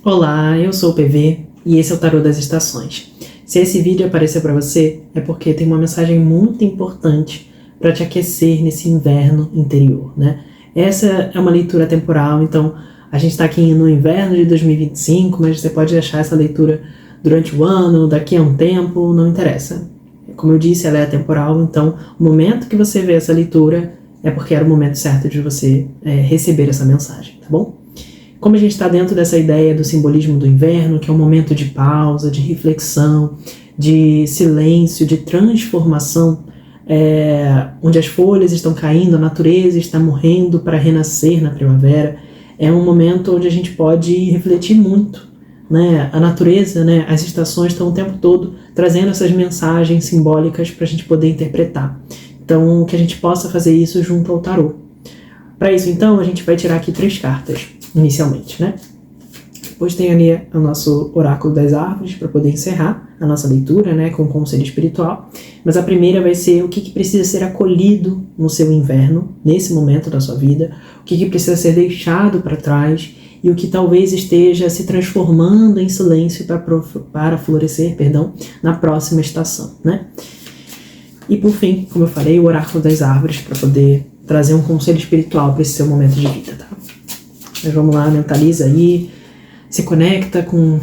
Olá, eu sou o PV e esse é o Tarô das Estações. Se esse vídeo aparecer para você, é porque tem uma mensagem muito importante para te aquecer nesse inverno interior, né? Essa é uma leitura temporal, então a gente está aqui no inverno de 2025, mas você pode deixar essa leitura durante o ano, daqui a um tempo, não interessa. Como eu disse, ela é atemporal, então o momento que você vê essa leitura é porque era o momento certo de você receber essa mensagem, tá bom? Como a gente está dentro dessa ideia do simbolismo do inverno, que é um momento de pausa, de reflexão, de silêncio, de transformação, onde as folhas estão caindo, a natureza está morrendo para renascer na primavera, é um momento onde a gente pode refletir muito, né? A natureza, né? As estações estão o tempo todo trazendo essas mensagens simbólicas para a gente poder interpretar. Então, que a gente possa fazer isso junto ao tarô. Para isso, então, a gente vai tirar aqui 3 cartas, inicialmente, né? Depois tem ali o nosso oráculo das árvores, para poder encerrar a nossa leitura, né, com o conselho espiritual. Mas a primeira vai ser o que precisa ser acolhido no seu inverno, nesse momento da sua vida, o que precisa ser deixado para trás e o que talvez esteja se transformando em silêncio para florescer, na próxima estação, né? E por fim, como eu falei, o oráculo das árvores, para poder trazer um conselho espiritual para esse seu momento de vida, tá? Mas vamos lá, mentaliza aí, se conecta com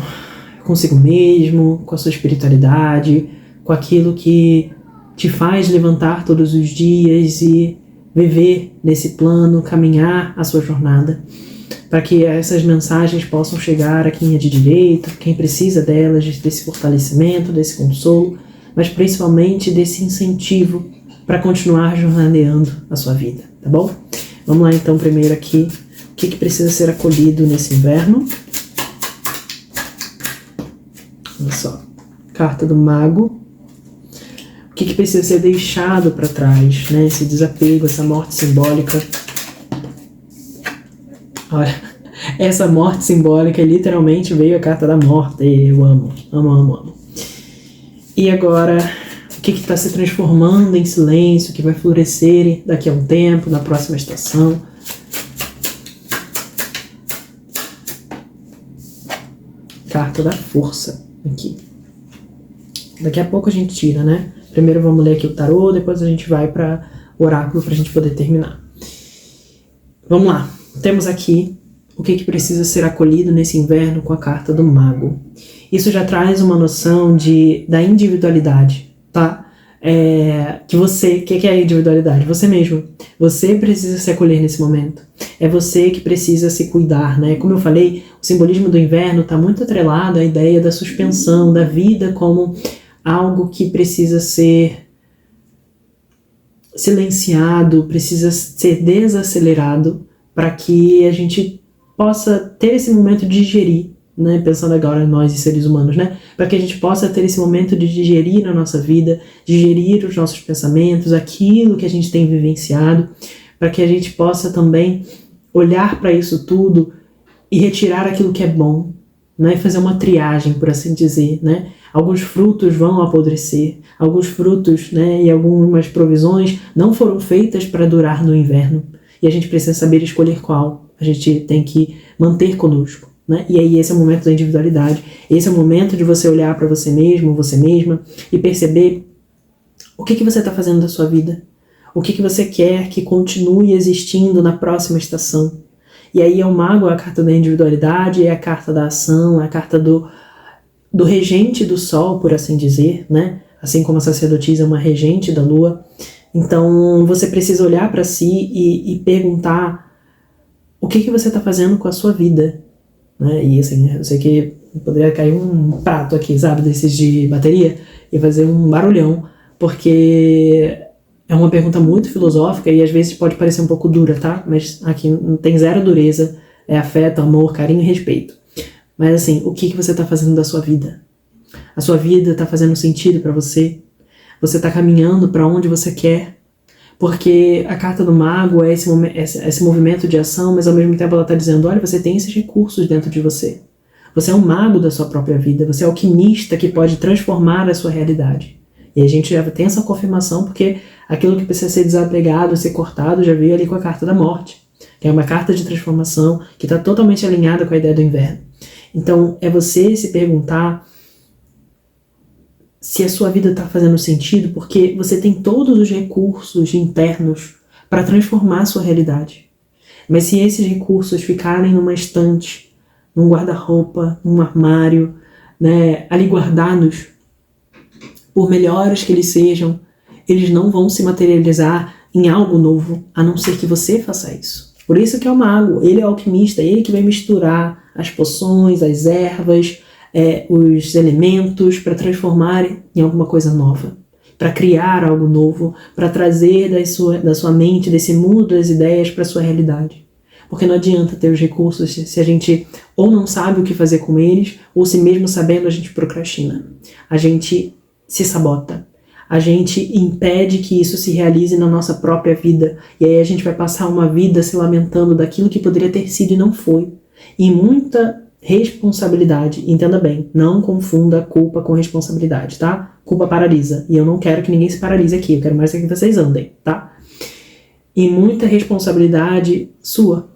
consigo mesmo, com a sua espiritualidade, com aquilo que te faz levantar todos os dias e viver nesse plano, caminhar a sua jornada, para que essas mensagens possam chegar a quem é de direito, quem precisa delas, desse fortalecimento, desse consolo, mas principalmente desse incentivo para continuar jornadeando a sua vida, tá bom? Vamos lá então primeiro aqui, o que precisa ser acolhido nesse inverno? Olha só, carta do mago. O que precisa ser deixado para trás, né? Esse desapego, essa morte simbólica. Olha, essa morte simbólica literalmente veio a carta da morte. Eu amo, amo, amo, amo. E agora, o que está se transformando em silêncio, que vai florescer daqui a um tempo, na próxima estação? Carta da força, aqui. Daqui a pouco a gente tira, né? Primeiro vamos ler aqui o tarô, depois a gente vai para o oráculo para a gente poder terminar. Vamos lá. Temos aqui o que precisa ser acolhido nesse inverno com a carta do mago. Isso já traz uma noção da individualidade, tá? Que é a individualidade? Você mesmo. Você precisa se acolher nesse momento. É você que precisa se cuidar, né? Como eu falei, o simbolismo do inverno está muito atrelado à ideia da suspensão, da vida como algo que precisa ser silenciado, precisa ser desacelerado para que a gente possa ter esse momento de digerir, né? Pensando agora em nós, seres humanos, né? Para que a gente possa ter esse momento de digerir a nossa vida, digerir os nossos pensamentos, aquilo que a gente tem vivenciado, para que a gente possa também olhar para isso tudo e retirar aquilo que é bom, né? Fazer uma triagem, por assim dizer, né? Alguns frutos vão apodrecer, alguns frutos, né, e algumas provisões não foram feitas para durar no inverno, e a gente precisa saber escolher qual a gente tem que manter conosco, né? E aí esse é o momento da individualidade, esse é o momento de você olhar para você mesmo, você mesma, e perceber o que você está fazendo da sua vida, o que você quer que continue existindo na próxima estação. E aí é o mago, a carta da individualidade, é a carta da ação, é a carta do regente do sol, por assim dizer, né? Assim como a sacerdotisa é uma regente da lua. Então você precisa olhar para si e perguntar o que você está fazendo com a sua vida, né? E assim, eu sei que poderia cair um prato aqui, sabe, desses de bateria, e fazer um barulhão, porque é uma pergunta muito filosófica e às vezes pode parecer um pouco dura, tá? Mas aqui não tem zero dureza, é afeto, amor, carinho e respeito. Mas assim, o que você está fazendo da sua vida? A sua vida está fazendo sentido para você? Você está caminhando para onde você quer? Porque a carta do mago é esse movimento de ação, mas ao mesmo tempo ela está dizendo, olha, você tem esses recursos dentro de você. Você é um mago da sua própria vida, você é alquimista que pode transformar a sua realidade. E a gente já tem essa confirmação porque aquilo que precisa ser desapegado, ser cortado, já veio ali com a carta da morte. Que é uma carta de transformação que está totalmente alinhada com a ideia do inverno. Então, é você se perguntar se a sua vida está fazendo sentido, porque você tem todos os recursos internos para transformar a sua realidade. Mas se esses recursos ficarem numa estante, num guarda-roupa, num armário, né, ali guardados, por melhores que eles sejam, eles não vão se materializar em algo novo, a não ser que você faça isso. Por isso que é o mago, ele é o alquimista, ele que vai misturar as poções, as ervas, os elementos para transformar em alguma coisa nova, para criar algo novo, para trazer da sua mente, desse mundo das ideias para a sua realidade. Porque não adianta ter os recursos se a gente ou não sabe o que fazer com eles, ou se mesmo sabendo a gente procrastina. A gente se sabota. A gente impede que isso se realize na nossa própria vida. E aí a gente vai passar uma vida se lamentando daquilo que poderia ter sido e não foi. E muita responsabilidade, entenda bem, não confunda culpa com responsabilidade, tá? Culpa paralisa. E eu não quero que ninguém se paralise aqui, eu quero mais que vocês andem, tá? E muita responsabilidade sua.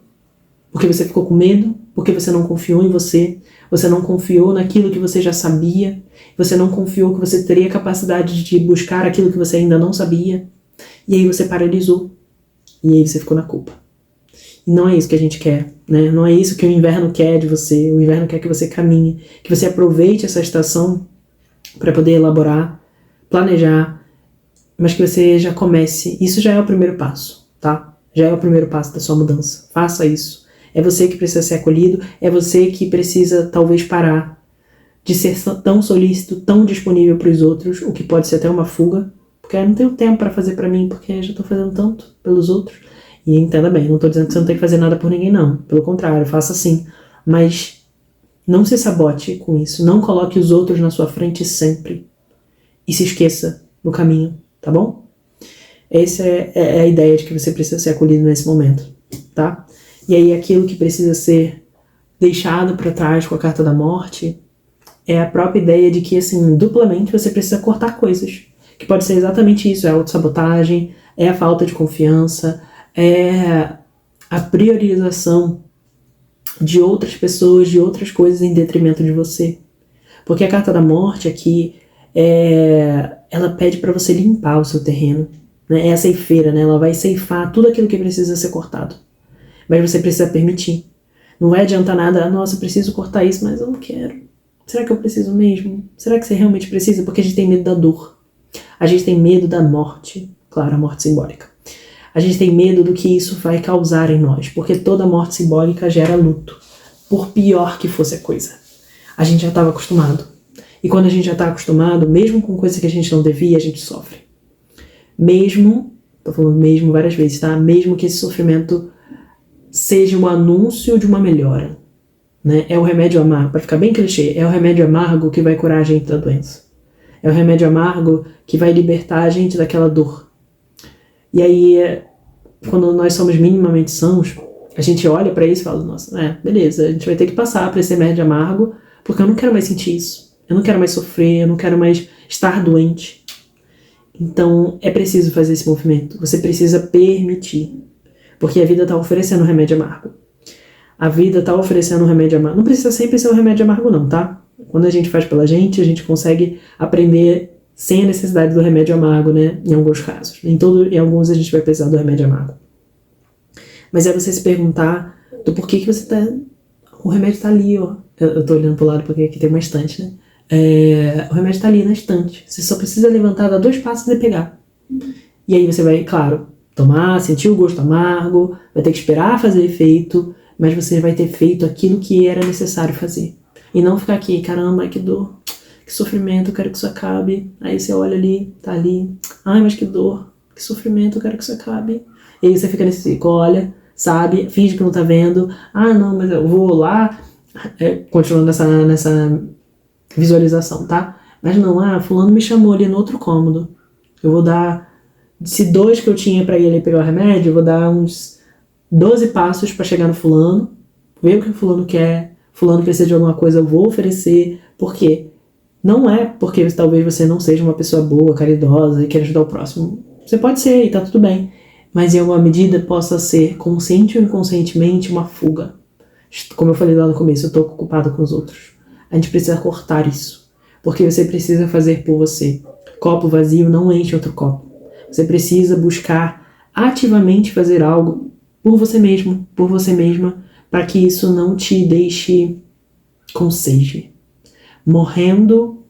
Porque você ficou com medo, porque você não confiou em você não confiou naquilo que você já sabia, você não confiou que você teria capacidade de buscar aquilo que você ainda não sabia, e aí você paralisou, e aí você ficou na culpa. E não é isso que a gente quer, né? Não é isso que o inverno quer de você. O inverno quer que você caminhe, que você aproveite essa estação para poder elaborar, planejar, mas que você já comece. Isso já é o primeiro passo, tá? Já é o primeiro passo da sua mudança. Faça isso. É você que precisa ser acolhido, é você que precisa talvez parar de ser tão solícito, tão disponível para os outros, o que pode ser até uma fuga, porque eu não tenho tempo para fazer para mim, porque eu já estou fazendo tanto pelos outros. E entenda bem, não estou dizendo que você não tem que fazer nada por ninguém, não. Pelo contrário, faça sim. Mas não se sabote com isso. Não coloque os outros na sua frente sempre. E se esqueça no caminho, tá bom? Essa é a ideia de que você precisa ser acolhido nesse momento, tá? E aí aquilo que precisa ser deixado para trás com a carta da morte é a própria ideia de que, assim, duplamente você precisa cortar coisas. Que pode ser exatamente isso, é a autossabotagem, é a falta de confiança, é a priorização de outras pessoas, de outras coisas em detrimento de você. Porque a carta da morte aqui, ela pede para você limpar o seu terreno. Né? É a ceifeira, né? Ela vai ceifar tudo aquilo que precisa ser cortado. Mas você precisa permitir. Não vai adiantar nada, nossa, eu preciso cortar isso, mas eu não quero. Será que eu preciso mesmo? Será que você realmente precisa? Porque a gente tem medo da dor. A gente tem medo da morte. Claro, a morte simbólica. A gente tem medo do que isso vai causar em nós, porque toda morte simbólica gera luto, por pior que fosse a coisa. A gente já estava acostumado. E quando a gente já está acostumado, mesmo com coisa que a gente não devia, a gente sofre. Mesmo, tô falando mesmo várias vezes, tá? Mesmo que esse sofrimento seja um anúncio de uma melhora. Né? É o remédio amargo, para ficar bem clichê, é o remédio amargo que vai curar a gente da doença. É o remédio amargo que vai libertar a gente daquela dor. E aí, quando nós somos minimamente sãos, a gente olha pra isso e fala, nossa, beleza, a gente vai ter que passar por esse remédio amargo, porque eu não quero mais sentir isso. Eu não quero mais sofrer, eu não quero mais estar doente. Então, é preciso fazer esse movimento. Você precisa permitir. Porque a vida está oferecendo um remédio amargo. A vida está oferecendo um remédio amargo. Não precisa sempre ser um remédio amargo não, tá? Quando a gente faz pela gente, a gente consegue aprender sem a necessidade do remédio amargo, né? Em alguns casos. Em alguns a gente vai precisar do remédio amargo. Mas é você se perguntar do porquê que você tá... O remédio tá ali, ó. Eu tô olhando pro lado porque aqui tem uma estante, né? O remédio tá ali na estante. Você só precisa levantar, dar 2 passos e pegar. E aí você vai, claro, tomar, sentir o gosto amargo, vai ter que esperar fazer efeito, mas você vai ter feito aquilo que era necessário fazer. E não ficar aqui, caramba, que dor, que sofrimento, eu quero que isso acabe. Aí você olha ali, tá ali, ai, mas que dor, que sofrimento, eu quero que isso acabe. E aí você fica nesse ciclo, olha, sabe, finge que não tá vendo, não, mas eu vou lá, continuando nessa visualização, tá? Mas não, fulano me chamou ali no outro cômodo, eu vou dar, se 2 que eu tinha pra ir ali pegar o remédio, eu vou dar uns 12 passos pra chegar no fulano, ver o que o fulano quer, fulano precisa de alguma coisa, eu vou oferecer. Por quê? Não é porque talvez você não seja uma pessoa boa, caridosa e queira ajudar o próximo. Você pode ser e tá tudo bem. Mas em alguma medida possa ser, consciente ou inconscientemente, uma fuga. Como eu falei lá no começo, eu estou ocupado com os outros. A gente precisa cortar isso, porque você precisa fazer por você. Copo vazio não enche outro copo. Você precisa buscar ativamente fazer algo por você mesmo, por você mesma, para que isso não te deixe com sede, morrendo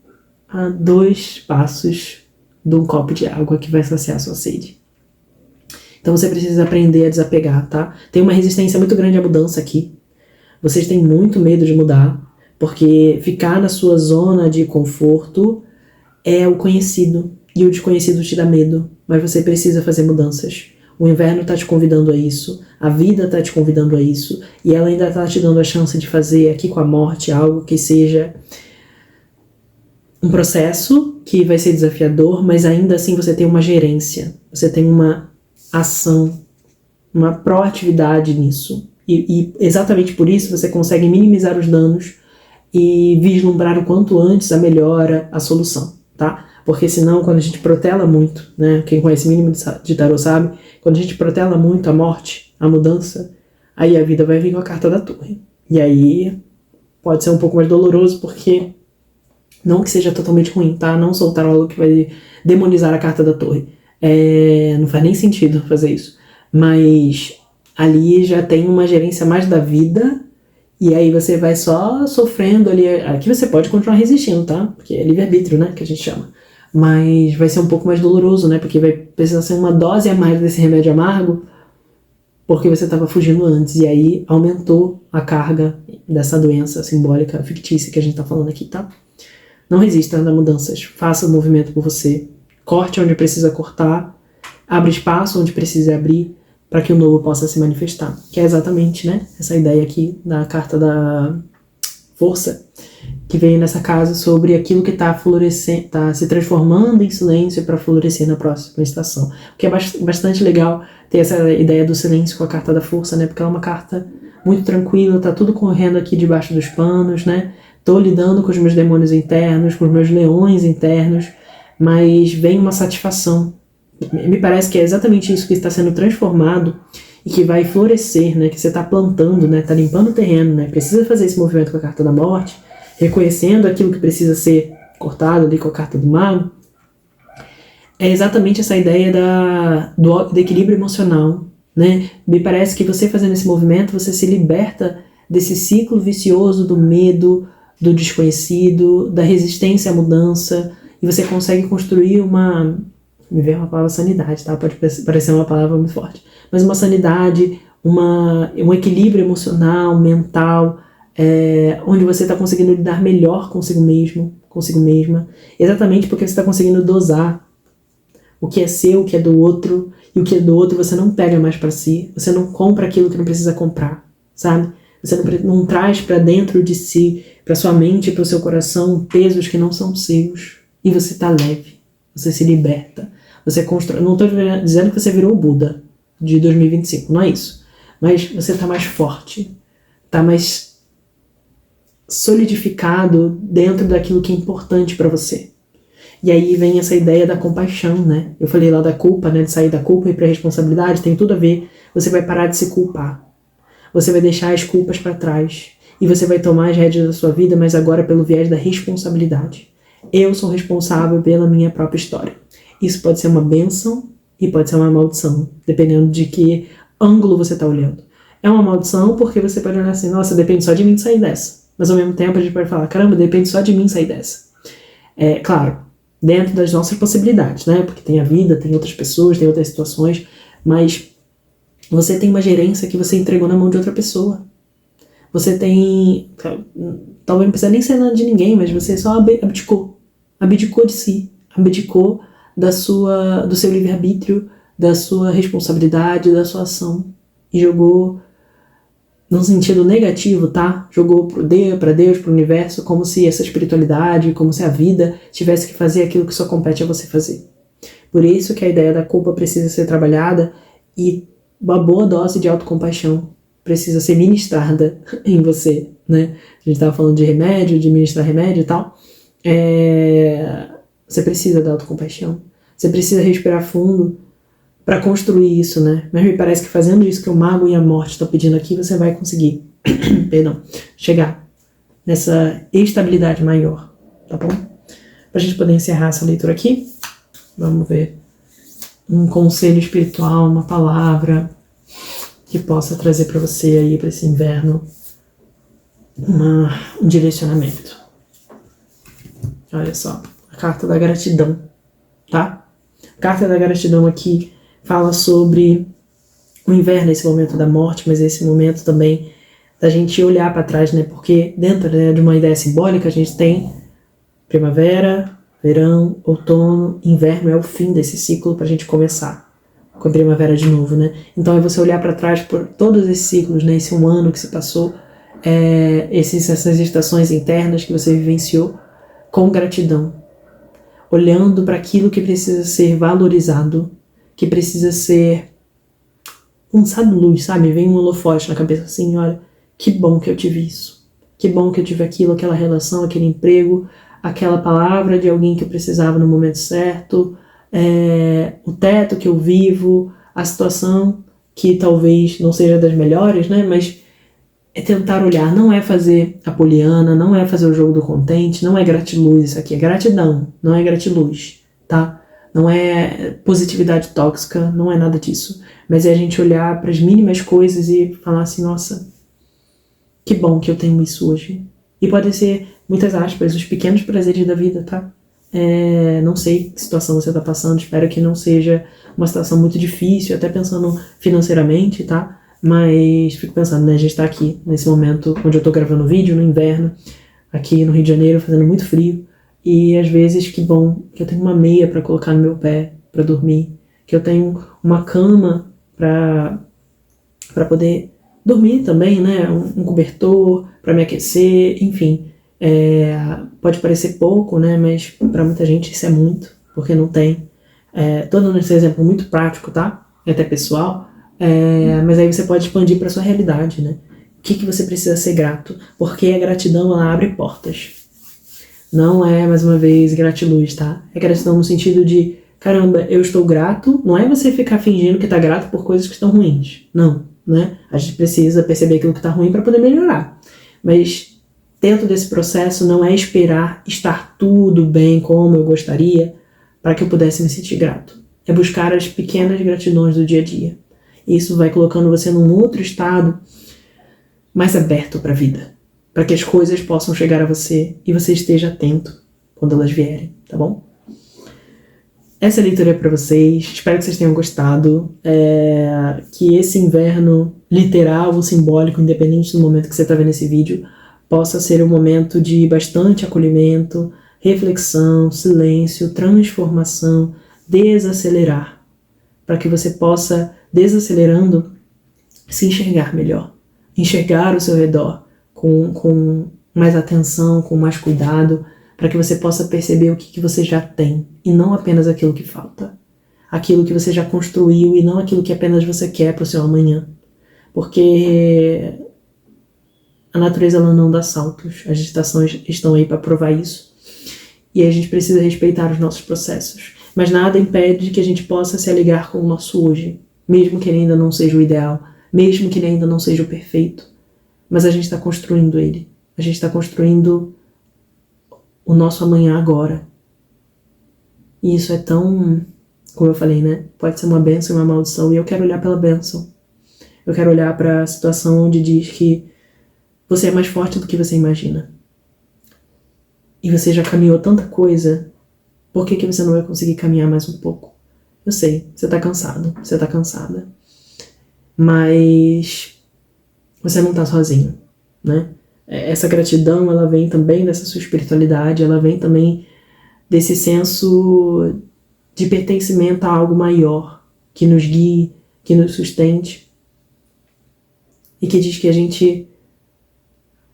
a 2 passos de um copo de água que vai saciar sua sede. Então você precisa aprender a desapegar, tá? Tem uma resistência muito grande à mudança aqui. Vocês têm muito medo de mudar, porque ficar na sua zona de conforto é o conhecido, e o desconhecido te dá medo, mas você precisa fazer mudanças. O inverno está te convidando a isso, a vida está te convidando a isso, e ela ainda está te dando a chance de fazer aqui com a morte algo que seja um processo que vai ser desafiador, mas ainda assim você tem uma gerência, você tem uma ação, uma proatividade nisso. E exatamente por isso você consegue minimizar os danos e vislumbrar o quanto antes a melhora, a solução, tá? Porque senão, quando a gente protela muito, né? Quem conhece mínimo de tarô sabe, quando a gente protela muito a morte, a mudança, aí a vida vai vir com a carta da torre. E aí pode ser um pouco mais doloroso, porque não que seja totalmente ruim, tá? Não soltar algo que vai demonizar a carta da torre. Não faz nem sentido fazer isso. Mas ali já tem uma gerência mais da vida, e aí você vai só sofrendo ali. Aqui você pode continuar resistindo, tá? Porque é livre-arbítrio, né? Que a gente chama. Mas vai ser um pouco mais doloroso, né? Porque vai precisar ser uma dose a mais desse remédio amargo, porque você estava fugindo antes. E aí aumentou a carga dessa doença simbólica, fictícia que a gente tá falando aqui, tá? Não resista a mudanças. Faça o movimento por você. Corte onde precisa cortar. Abre espaço onde precisa abrir, para que o novo possa se manifestar. Que é exatamente, né, essa ideia aqui da carta da força, que vem nessa casa sobre aquilo que está florescendo, está se transformando em silêncio para florescer na próxima estação. O que é bastante legal ter essa ideia do silêncio com a carta da força, né, porque ela é uma carta muito tranquila, tá tudo correndo aqui debaixo dos panos, né, tô lidando com os meus demônios internos, com os meus leões internos, mas vem uma satisfação. Me parece que é exatamente isso que está sendo transformado e que vai florescer, né? Que você está plantando, né? Está limpando o terreno, né? Precisa fazer esse movimento com a carta da morte, reconhecendo aquilo que precisa ser cortado ali com a carta do mago. É exatamente essa ideia do equilíbrio emocional, né? Me parece que você fazendo esse movimento, você se liberta desse ciclo vicioso do medo, do desconhecido, da resistência à mudança, e você consegue construir me veio uma palavra sanidade, tá? Pode parecer uma palavra muito forte. Mas uma sanidade, um equilíbrio emocional, mental, onde você está conseguindo lidar melhor consigo mesmo, consigo mesma. Exatamente porque você está conseguindo dosar o que é seu, o que é do outro. E o que é do outro você não pega mais para si. Você não compra aquilo que não precisa comprar, sabe? Você não traz para dentro de si, para sua mente, para o seu coração, pesos que não são seus. E você está leve. Você se liberta. Você constrói. Não estou dizendo que você virou o Buda de 2025, não é isso. Mas você está mais forte, está mais solidificado dentro daquilo que é importante para você. E aí vem essa ideia da compaixão, né? Eu falei lá da culpa, né? De sair da culpa e ir para a responsabilidade, tem tudo a ver. Você vai parar de se culpar. Você vai deixar as culpas para trás. E você vai tomar as rédeas da sua vida, mas agora pelo viés da responsabilidade. Eu sou responsável pela minha própria história. Isso pode ser uma bênção e pode ser uma maldição, dependendo de que ângulo você está olhando. É uma maldição porque você pode olhar assim, nossa, depende só de mim sair dessa. Mas ao mesmo tempo a gente pode falar, caramba, depende só de mim sair dessa. Claro, dentro das nossas possibilidades, né? Porque tem a vida, tem outras pessoas, tem outras situações, mas você tem uma gerência que você entregou na mão de outra pessoa. Você tem, talvez não precisa nem ser nada de ninguém, mas você só abdicou de si, abdicou do seu livre-arbítrio, da sua responsabilidade, da sua ação, e jogou num sentido negativo, tá? Jogou para Deus, pro universo, como se essa espiritualidade, como se a vida tivesse que fazer aquilo que só compete a você fazer. Por isso que a ideia da culpa precisa ser trabalhada e uma boa dose de autocompaixão precisa ser ministrada em você, né? A gente estava falando de remédio, de ministrar remédio e tal. Você precisa da autocompaixão. Você precisa respirar fundo para construir isso, né? Mas me parece que fazendo isso que o mago e a morte estão pedindo aqui, você vai conseguir. perdão, chegar nessa estabilidade maior, tá bom? Pra gente poder encerrar essa leitura aqui, vamos ver um conselho espiritual, uma palavra que possa trazer para você aí, para esse inverno, um direcionamento. Olha só, a carta da gratidão, tá? A carta da gratidão aqui fala sobre o inverno, esse momento da morte, mas esse momento também da gente olhar para trás, né? Porque dentro, né, de uma ideia simbólica, a gente tem primavera, verão, outono, inverno é o fim desse ciclo para a gente começar com a primavera de novo, né? Então é você olhar para trás por todos esses ciclos, né? Esse um ano que se passou, essas estações internas que você vivenciou com gratidão, olhando para aquilo que precisa ser valorizado, que precisa ser lançado luz, sabe? Vem um holofote na cabeça assim, olha, que bom que eu tive isso, que bom que eu tive aquilo, aquela relação, aquele emprego, aquela palavra de alguém que eu precisava no momento certo, o teto que eu vivo, a situação que talvez não seja das melhores, né? Mas é tentar olhar, não é fazer a poliana, não é fazer o jogo do contente, não é gratiluz, isso aqui é gratidão, não é gratiluz, tá? Não é positividade tóxica, não é nada disso. Mas é a gente olhar para as mínimas coisas e falar assim, nossa, que bom que eu tenho isso hoje. E pode ser, muitas aspas, os pequenos prazeres da vida, tá? Não sei que situação você está passando, espero que não seja uma situação muito difícil, até pensando financeiramente, tá? Mas fico pensando, né, a gente tá aqui, nesse momento onde eu tô gravando vídeo, no inverno, aqui no Rio de Janeiro, fazendo muito frio, e às vezes que bom que eu tenho uma meia para colocar no meu pé, para dormir, que eu tenho uma cama para poder dormir também, né, um cobertor para me aquecer, enfim, pode parecer pouco, né, mas para muita gente isso é muito, porque não tem. Tô dando esse exemplo muito prático, tá, até pessoal, mas aí você pode expandir para sua realidade, né? O que você precisa ser grato? Porque a gratidão, ela abre portas. Não é, mais uma vez, gratiluz, tá? É gratidão no sentido de, caramba, eu estou grato. Não é você ficar fingindo que tá grato por coisas que estão ruins. Não, né? A gente precisa perceber aquilo que tá ruim para poder melhorar. Mas dentro desse processo não é esperar estar tudo bem como eu gostaria para que eu pudesse me sentir grato. É buscar as pequenas gratidões do dia a dia. Isso vai colocando você num outro estado mais aberto para a vida, para que as coisas possam chegar a você e você esteja atento quando elas vierem, tá bom? Essa leitura é para vocês, espero que vocês tenham gostado, que esse inverno literal ou simbólico, independente do momento que você está vendo esse vídeo, possa ser um momento de bastante acolhimento, reflexão, silêncio, transformação, desacelerar, para que você possa, desacelerando, se enxergar melhor, enxergar o seu redor com mais atenção, com mais cuidado, para que você possa perceber o que você já tem e não apenas aquilo que falta, aquilo que você já construiu e não aquilo que apenas você quer para o seu amanhã, porque a natureza, ela não dá saltos, as estações estão aí para provar isso e a gente precisa respeitar os nossos processos. Mas nada impede que a gente possa se aligar com o nosso hoje, mesmo que ele ainda não seja o ideal, mesmo que ele ainda não seja o perfeito. Mas a gente está construindo ele. A gente está construindo o nosso amanhã agora. E isso é tão, como eu falei, né? Pode ser uma bênção e uma maldição. E eu quero olhar pela bênção. Eu quero olhar para a situação onde diz que você é mais forte do que você imagina. E você já caminhou tanta coisa. Por que você não vai conseguir caminhar mais um pouco? Eu sei, você tá cansado, você tá cansada. Mas você não tá sozinho, né? Essa gratidão, ela vem também dessa sua espiritualidade, ela vem também desse senso de pertencimento a algo maior, que nos guie, que nos sustente. E que diz que a gente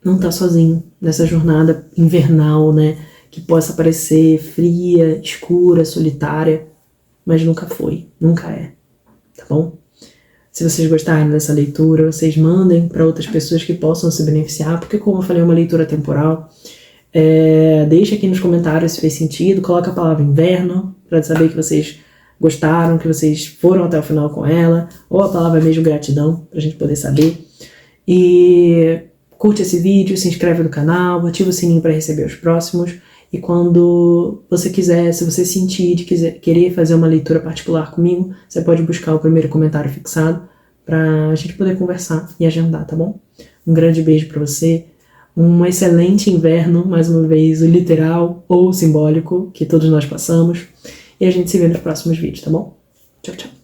não tá sozinho nessa jornada invernal, né? Que possa parecer fria, escura, solitária, mas nunca foi, nunca é, tá bom? Se vocês gostarem dessa leitura, vocês mandem para outras pessoas que possam se beneficiar, porque como eu falei, é uma leitura temporal. Deixa aqui nos comentários se fez sentido, coloca a palavra inverno, para saber que vocês gostaram, que vocês foram até o final com ela, ou a palavra mesmo gratidão, pra gente poder saber. E curte esse vídeo, se inscreve no canal, ativa o sininho para receber os próximos. E quando você quiser, se você sentir de querer fazer uma leitura particular comigo, você pode buscar o primeiro comentário fixado para a gente poder conversar e agendar, tá bom? Um grande beijo para você, um excelente inverno, mais uma vez, o literal ou o simbólico que todos nós passamos. E a gente se vê nos próximos vídeos, tá bom? Tchau, tchau.